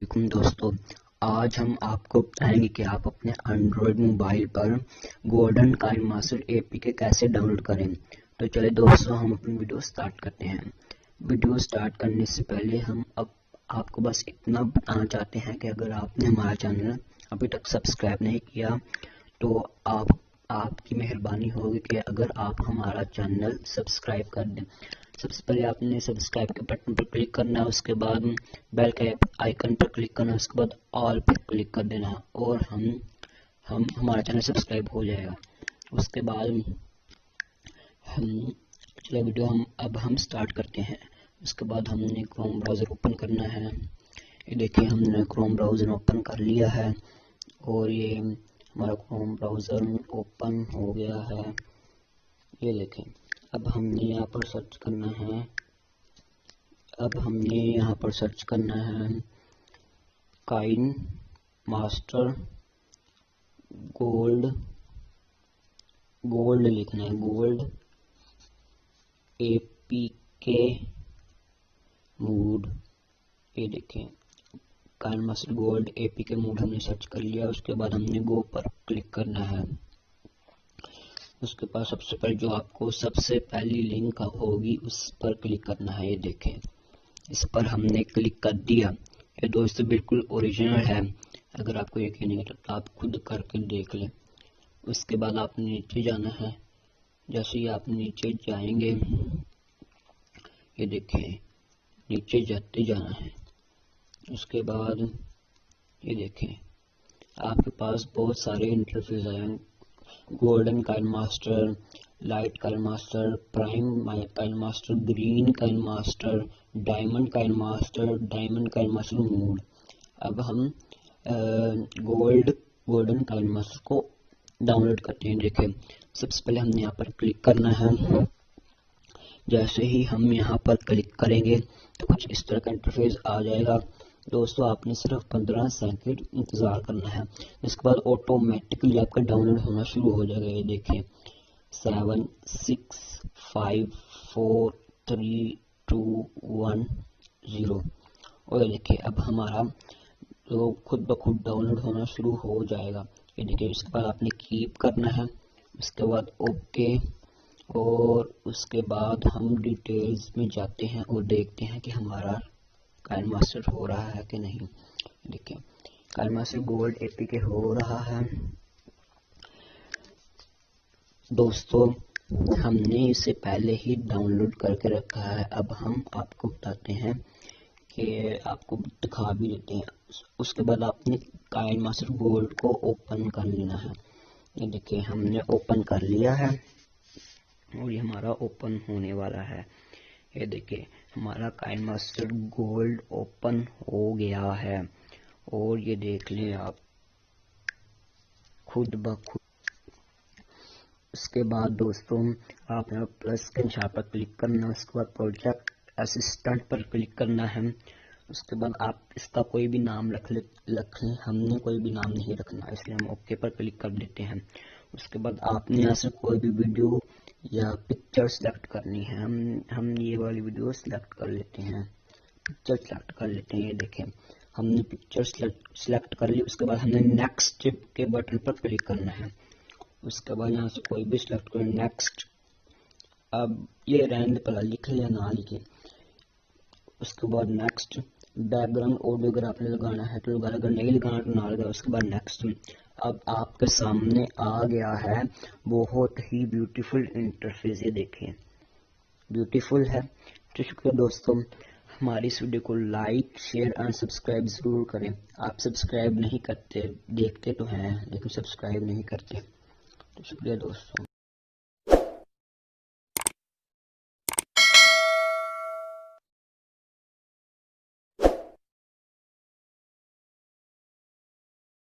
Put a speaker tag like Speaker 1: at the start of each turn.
Speaker 1: वालेकुम दोस्तों, आज हम आपको बताएंगे कि आप अपने एंड्रॉयड मोबाइल पर गोल्डन काइन मास्टर एपीके कैसे डाउनलोड करें। तो चलिए दोस्तों, हम अपनी वीडियो स्टार्ट करते हैं। वीडियो स्टार्ट करने से पहले हम अब आपको बस इतना बताना चाहते हैं कि अगर आपने हमारा चैनल अभी तक सब्सक्राइब नहीं किया तो आपकी मेहरबानी होगी कि अगर आप हमारा चैनल सब्सक्राइब कर दें। सबसे पहले आपने सब्सक्राइब के बटन पर क्लिक करना है, उसके बाद बेल के आइकन पर क्लिक करना है, उसके बाद ऑल पर क्लिक कर देना और हम हमारा चैनल सब्सक्राइब हो जाएगा। उसके बाद चलिए वीडियो हम स्टार्ट करते हैं। उसके बाद हमने क्रोम ब्राउज़र ओपन करना है। ये देखिए, हमने क्रोम ब्राउज़र ओपन कर लिया है और ये हमारा क्रोम ब्राउज़र ओपन हो गया है। ये देखें, अब हमने यहाँ पर सर्च करना है काइन मास्टर गोल्ड लिखना है, गोल्ड एपीके मूड। ये देखें, KineMaster gold APK mod हमने सर्च कर लिया। उसके बाद हमने गो पर क्लिक करना है। उसके बाद सबसे पहले जो आपको सबसे पहली लिंक होगी उस पर क्लिक करना है। ये देखें, इस पर हमने क्लिक कर दिया। ये दोस्तों बिल्कुल ओरिजिनल है, अगर आपको यकीन नहीं है तो आप खुद करके देख लें। उसके बाद आपने नीचे जाना है। जैसे ही आप नीचे जाएंगे, ये देखें, नीचे जाते जाना है। उसके बाद ये देखें, आपके पास बहुत सारे इंटरफेस हैं, golden KineMaster, light KineMaster, prime KineMaster, green KineMaster, diamond KineMaster mod. अब हम गोल्डन काइन मास्टर को डाउनलोड करते हैं। देखें, सबसे पहले हमने यहाँ पर क्लिक करना है। जैसे ही हम यहाँ पर क्लिक करेंगे तो कुछ इस तरह का इंटरफेस आ जाएगा। दोस्तों, आपने सिर्फ 15 सेकंड इंतज़ार करना है। इसके बाद ऑटोमेटिकली आपका डाउनलोड होना शुरू हो जाएगा। ये देखें, 7 6 5 4 3 2 1 0। और ये देखिए, अब हमारा तो खुद ब खुद डाउनलोड होना शुरू हो जाएगा। ये देखिए, इसके बाद आपने कीप करना है। उसके बाद ओके, और उसके बाद हम डिटेल्स में जाते हैं और देखते हैं कि हमारा काइन मास्टर हो रहा है कि नहीं। देखिए, काइन मास्टर गोल्ड एपीके हो रहा है। दोस्तों, हमने इसे पहले ही डाउनलोड करके रखा है। अब हम आपको बताते हैं कि आपको दिखा भी देते हैं। उसके बाद आपने काइन मास्टर गोल्ड को ओपन कर लेना है। ये देखिए, हमने ओपन कर लिया है और ये हमारा ओपन होने वाला है। ये देखिए, हमारा काइन मास्टर गोल्ड ओपन हो गया है और ये देख लें आप खुद ब खुद। उसके बाद दोस्तों, आप यहाँ प्लस के निशान पर क्लिक करना है। उसके बाद प्रोजेक्ट असिस्टेंट पर क्लिक करना है। उसके बाद आप इसका कोई भी नाम रख लें। हमने कोई भी नाम नहीं रखना, इसलिए हम ओके पर क्लिक कर देते हैं। उसके बाद आपने यहाँ से कोई भी वीडियो या पिक्चर सेलेक्ट करनी है। हम ये वाली वीडियो सेलेक्ट कर लेते हैं, पिक्चर सेलेक्ट कर लेते हैं। ये देखें, हमने पिक्चर सेलेक्ट कर ली। उसके बाद हमने नेक्स्ट के बटन पर क्लिक करना है। उसके बाद यहाँ से कोई भी सेलेक्ट करें, नेक्स्ट। अब ये रहने पर लिख लिया ना लिखे। उसके बाद नेक्स्ट। बैकग्राउंड ऑडियो अगर आपने लगाना है तो लगा, अगर नहीं लगाना तो ना लगा। उसके बाद नेक्स्ट। अब आपके सामने आ गया है बहुत ही ब्यूटीफुल इंटरफेस। ये देखें, ब्यूटीफुल है। तो शुक्रिया दोस्तों, हमारी इस वीडियो को लाइक शेयर एंड सब्सक्राइब ज़रूर करें। आप सब्सक्राइब नहीं करते, देखते तो हैं लेकिन सब्सक्राइब नहीं करते। तो शुक्रिया दोस्तों।